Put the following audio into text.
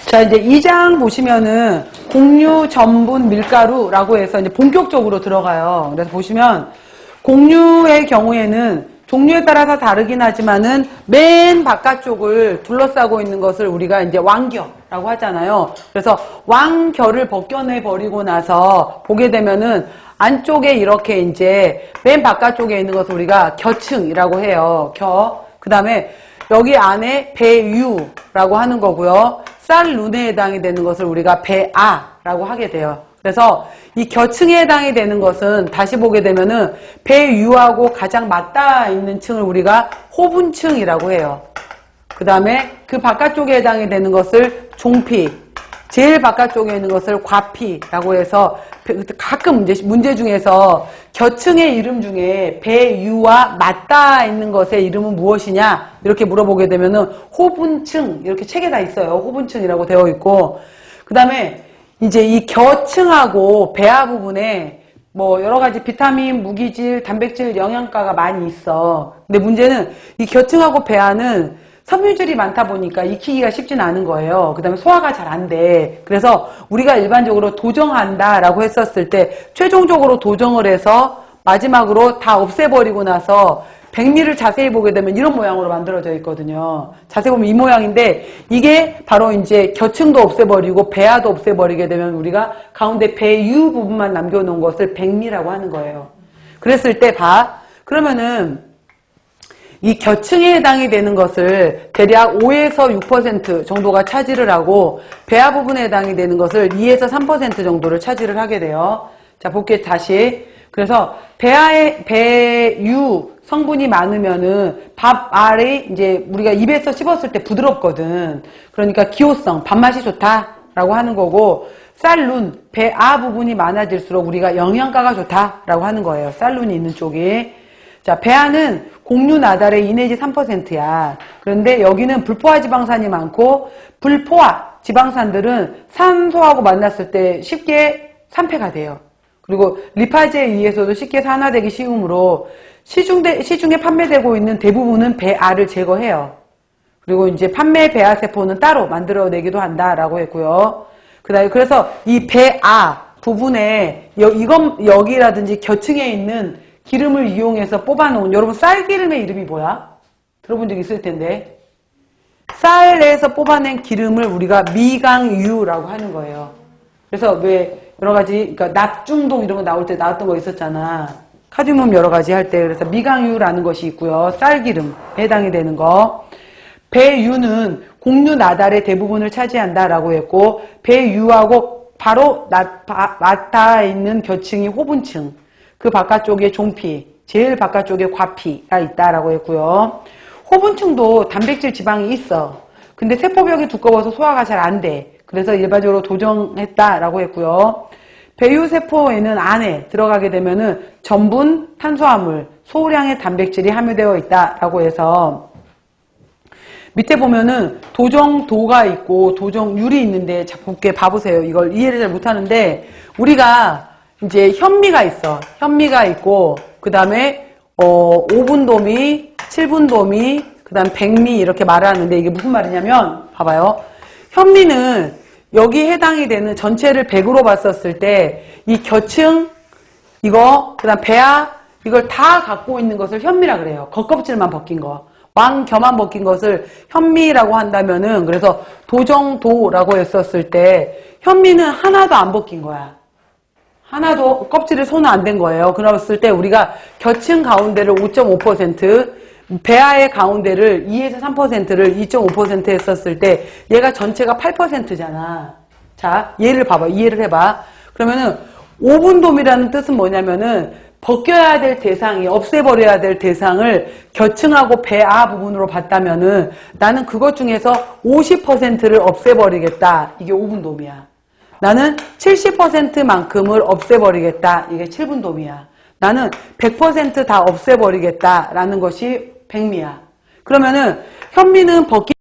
자, 이제 2장 보시면은 곡류, 전분, 밀가루라고 해서 이제 본격적으로 들어가요. 그래서 보시면 곡류의 경우에는 종류에 따라서 다르긴 하지만은 맨 바깥쪽을 둘러싸고 있는 것을 우리가 이제 왕겨라고 하잖아요. 그래서 왕겨를 벗겨내 버리고 나서 보게 되면은 안쪽에 이렇게 이제 맨 바깥쪽에 있는 것을 우리가 겨층이라고 해요. 그 다음에 여기 안에 배유라고 하는 거고요. 쌀룬에 해당이 되는 것을 우리가 배아라고 하게 돼요. 그래서 이 겨층에 해당이 되는 것은 다시 보게 되면은 배유하고 가장 맞닿아 있는 층을 우리가 호분층이라고 해요. 그 다음에 그 바깥쪽에 해당이 되는 것을 종피, 제일 바깥쪽에 있는 것을 과피라고 해서 가끔 문제 중에서 겨층의 이름 중에 배유와 맞닿아 있는 것의 이름은 무엇이냐 이렇게 물어보게 되면은 호분층 이렇게 책에 다 있어요. 호분층이라고 되어 있고 그 다음에 이제 이 겨층하고 배아 부분에 뭐 여러 가지 비타민, 무기질, 단백질, 영양가가 많이 있어. 근데 문제는 이 겨층하고 배아는 섬유질이 많다 보니까 익히기가 쉽진 않은 거예요. 그 다음에 소화가 잘 안 돼. 그래서 우리가 일반적으로 도정한다라고 했었을 때 최종적으로 도정을 해서 마지막으로 다 없애버리고 나서 백미를 자세히 보게 되면 이런 모양으로 만들어져 있거든요. 자세히 보면 이 모양인데 이게 바로 이제 겨층도 없애버리고 배아도 없애버리게 되면 우리가 가운데 배유 부분만 남겨놓은 것을 백미라고 하는 거예요. 그랬을 때 그러면은 이 겨층에 해당이 되는 것을 대략 5에서 6% 정도가 차지를 하고 배아 부분에 해당이 되는 것을 2에서 3% 정도를 차지를 하게 돼요. 자, 볼게요. 다시. 그래서 배아의 배유 성분이 많으면은 밥알이 이제 우리가 입에서 씹었을 때 부드럽거든. 그러니까 기호성, 밥맛이 좋다라고 하는 거고 쌀룬, 배아 부분이 많아질수록 우리가 영양가가 좋다라고 하는 거예요. 쌀룬이 있는 쪽이. 자, 배아는 곡류 나달의 2 내지 3%야. 그런데 여기는 불포화 지방산이 많고 불포화 지방산들은 산소하고 만났을 때 쉽게 산패가 돼요. 그리고 리파즈에 의해서도 쉽게 산화되기 쉬우므로 시중에 판매되고 있는 대부분은 배아를 제거해요. 그리고 이제 판매 배아 세포는 따로 만들어내기도 한다라고 했고요. 그다음에 그래서 이 배아 부분에 여기라든지 겨층에 있는 기름을 이용해서 뽑아놓은 여러분 쌀기름의 이름이 뭐야? 들어본 적 있을 텐데 쌀에서 뽑아낸 기름을 우리가 미강유라고 하는 거예요. 그래서 왜 여러 가지 그러니까 납중독 이런 거 나올 때 나왔던 거 있었잖아. 카드뮴 여러 가지 할 때 그래서 미강유라는 것이 있고요. 쌀기름에 해당이 되는 거. 배유는 곡류 나달의 대부분을 차지한다라고 했고 배유하고 바로 맞닿아 있는 겨층이 호분층. 그 바깥쪽에 종피, 제일 바깥쪽에 과피가 있다라고 했고요. 호분층도 단백질 지방이 있어. 근데 세포벽이 두꺼워서 소화가 잘 안 돼. 그래서 일반적으로 도정했다라고 했고요. 배유세포에는 안에 들어가게 되면은 전분, 탄수화물, 소량의 단백질이 함유되어 있다라고 해서 밑에 보면은 도정도가 있고 도정율이 있는데 자꾸 봐보세요. 이걸 이해를 잘 못하는데 우리가 이제 현미가 있어. 현미가 있고 그 다음에 5분도미, 7분도미, 그 다음 백미 이렇게 말하는데 이게 무슨 말이냐면 봐봐요. 현미는 여기 해당이 되는 전체를 100으로 봤었을 때 이 겨층 이거 그 다음 배아 이걸 다 갖고 있는 것을 현미라 그래요. 겉껍질만 벗긴 거. 왕겨만 벗긴 것을 현미라고 한다면은 그래서 도정도라고 했었을 때 현미는 하나도 안 벗긴 거야. 하나도 껍질을 손은 안 댄 거예요. 그랬을 때 우리가 겨층 가운데를 5.5%, 배아의 가운데를 2에서 3%를 2.5% 했었을 때 얘가 전체가 8%잖아. 자, 얘를 봐봐. 이해를 해봐. 그러면은 5분돔이라는 뜻은 뭐냐면은 벗겨야 될 대상이 없애버려야 될 대상을 겨층하고 배아 부분으로 봤다면은 나는 그것 중에서 50%를 없애버리겠다. 이게 5분돔이야. 나는 70%만큼을 없애버리겠다. 이게 7분돔이야. 나는 100% 다 없애버리겠다라는 것이 백미야. 그러면은 현미는 벗기